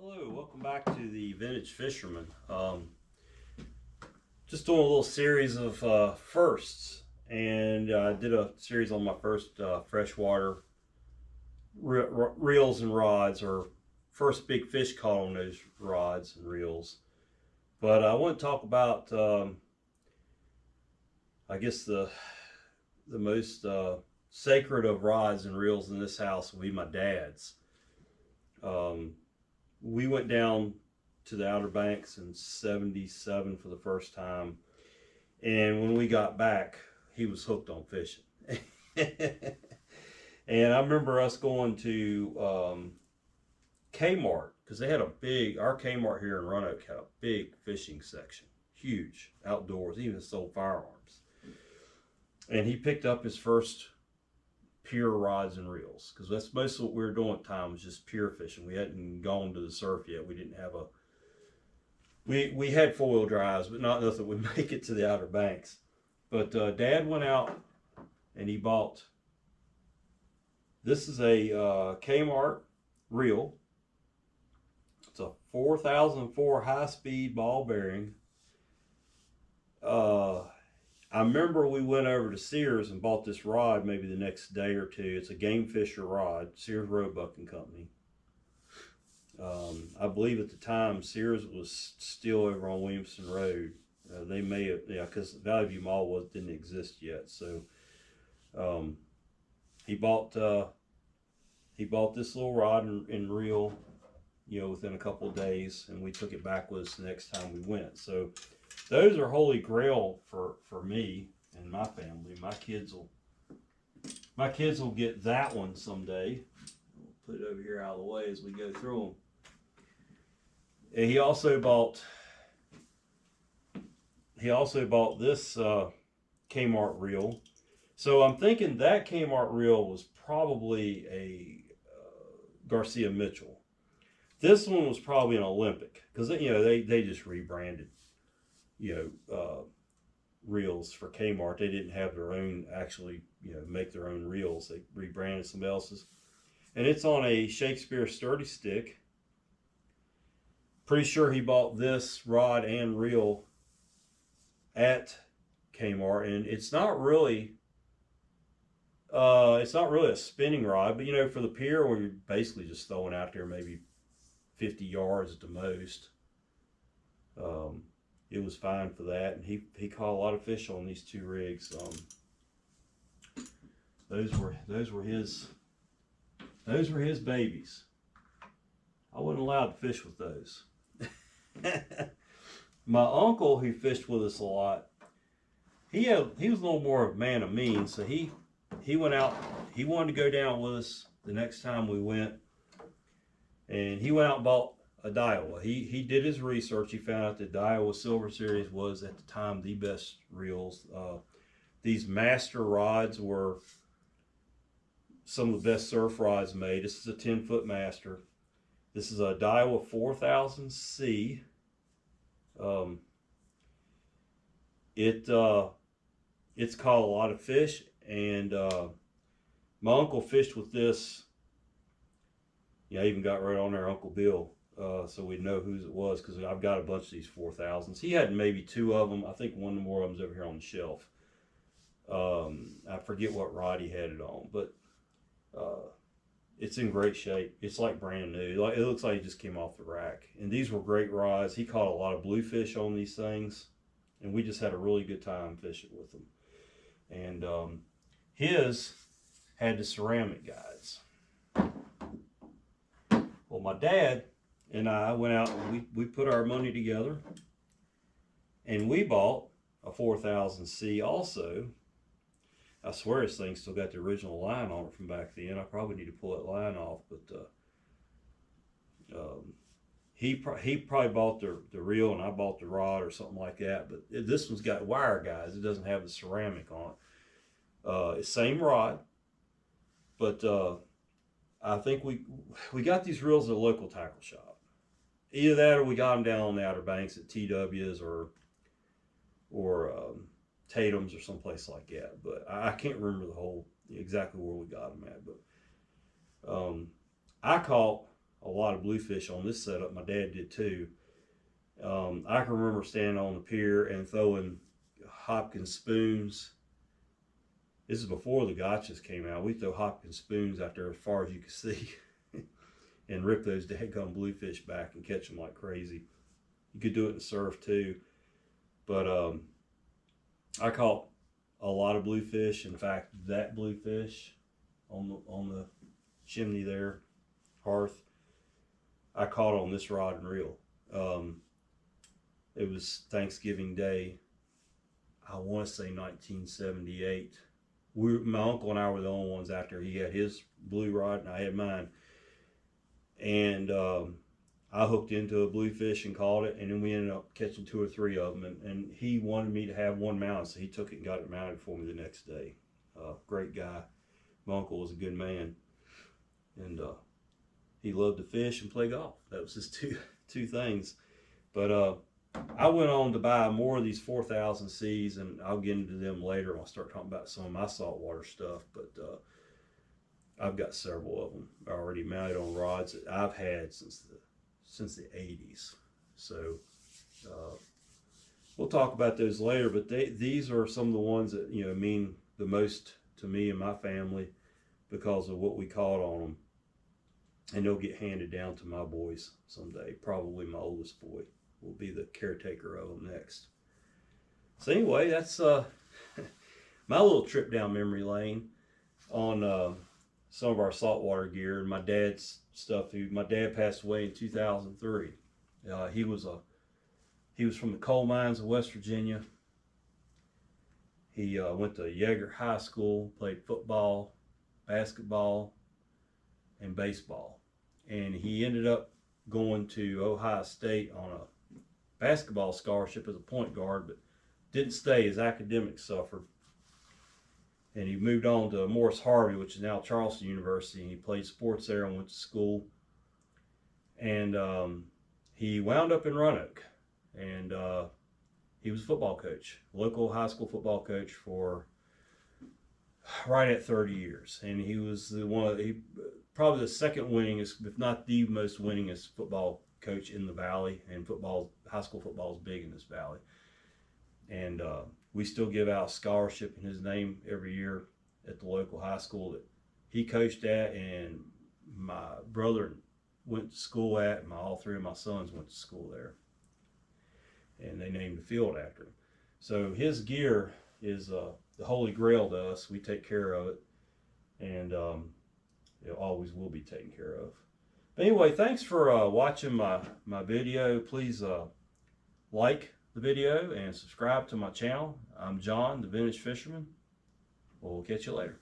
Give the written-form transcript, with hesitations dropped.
Hello, welcome back to the Vintage Fisherman. Just doing a little series of firsts, and I did a series on my first freshwater reels and rods, or first big fish caught on those rods and reels. But I want to talk about, I guess the most sacred of rods and reels in this house will be my dad's. We went down to the Outer Banks in '77 for the first time, and when we got back, he was hooked on fishing. And I remember us going to Kmart, because they had our Kmart here in Roanoke had a big fishing section, huge, outdoors, even sold firearms. And he picked up his first pure rods and reels, because that's most of what we were doing at the time, was just pure fishing. We hadn't gone to the surf yet. We didn't have we had four-wheel drives, but not enough that would make it to the Outer Banks. But Dad went out and he bought, this is a Kmart reel. It's a 4004 high-speed ball bearing. I remember we went over to Sears and bought this rod maybe the next day or two. It's a Game Fisher rod, Sears Roebuck and Company. I believe at the time Sears was still over on Williamson Road. They may have, yeah, because Valley View Mall didn't exist yet. So he bought this little rod and reel, within a couple of days, and we took it back with us the next time we went. So those are holy grail for me and my family. My kids will get that one someday. We'll put it over here out of the way as we go through them. And he also bought this Kmart reel. So I'm thinking that Kmart reel was probably a Garcia Mitchell. This one was probably an Olympic, because they just rebranded reels for Kmart. They didn't have their own, actually, make their own reels. They rebranded somebody else's. And it's on a Shakespeare sturdy stick. Pretty sure he bought this rod and reel at Kmart, and it's not really a spinning rod, but for the pier where you're basically just throwing out there maybe 50 yards at the most. It was fine for that, and he caught a lot of fish on these two rigs. Those were his babies. I wasn't allowed to fish with those. My uncle, who fished with us a lot, he was a little more of a man of means, so he went out. He wanted to go down with us the next time we went, and he went out and bought a Daiwa. He did his research. He found out that Daiwa Silver Series was at the time the best reels. These master rods were some of the best surf rods made. This is a 10-foot master. This is a Daiwa 4000C. It's caught a lot of fish, and my uncle fished with this. I even got right on there, Uncle Bill, so we'd know whose it was, because I've got a bunch of these 4000s. He had maybe two of them. I think one more of them's over here on the shelf. I forget what rod he had it on, but it's in great shape. It's like brand new. It looks like it just came off the rack. And these were great rods. He caught a lot of bluefish on these things, and we just had a really good time fishing with them. And his had the ceramic guides. Well, my dad and I went out and we put our money together, and we bought a 4000C also. I swear this thing still got the original line on it from back then. I probably need to pull that line off, but he probably bought the reel and I bought the rod or something like that. But this one's got wire guides. It doesn't have the ceramic on it. Same rod, but I think we got these reels at a local tackle shop. Either that, or we got them down on the Outer Banks at TW's or Tatum's or someplace like that. But I can't remember exactly where we got them at. But I caught a lot of bluefish on this setup. My dad did too. I can remember standing on the pier and throwing Hopkins spoons. This is before the gotchas came out. We throw Hopkins spoons out there as far as you could see and rip those daggone bluefish back and catch them like crazy. You could do it in the surf too. But I caught a lot of bluefish. In fact, that bluefish on the chimney there, hearth, I caught on this rod and reel. It was Thanksgiving Day, I want to say 1978. My uncle and I were the only ones out there. He had his blue rod and I had mine. And I hooked into a bluefish and caught it, and then we ended up catching 2 or 3 of them. And he wanted me to have one mounted, so he took it and got it mounted for me the next day. Great guy. My uncle was a good man. And he loved to fish and play golf. That was his two things. But I went on to buy more of these 4000Cs, and I'll get into them later when I start talking about some of my saltwater stuff. But I've got several of them already mounted on rods that I've had since the 80s. So we'll talk about those later. But these are some of the ones that mean the most to me and my family because of what we caught on them. And they'll get handed down to my boys someday. Probably my oldest boy will be the caretaker of them next. So anyway, that's my little trip down memory lane on some of our saltwater gear and my dad's stuff. My dad passed away in 2003. He was from the coal mines of West Virginia. He went to Yeager High School, played football, basketball, and baseball. And he ended up going to Ohio State on a basketball scholarship as a point guard, but didn't stay. His academics suffered. And he moved on to Morris Harvey, which is now Charleston University, and he played sports there and went to school. And he wound up in Roanoke, and he was a football coach, local high school football coach for right at 30 years. And he was probably the second winningest, if not the most winningest football coach in the valley. And high school football is big in this valley. And we still give out a scholarship in his name every year at the local high school that he coached at, and my brother went to school at, and all 3 of my sons went to school there. And they named the field after him. So his gear is the holy grail to us. We take care of it, and it always will be taken care of. But anyway, thanks for watching my video. Please like the video and subscribe to my channel. I'm John, the Vintage Fisherman. We'll catch you later.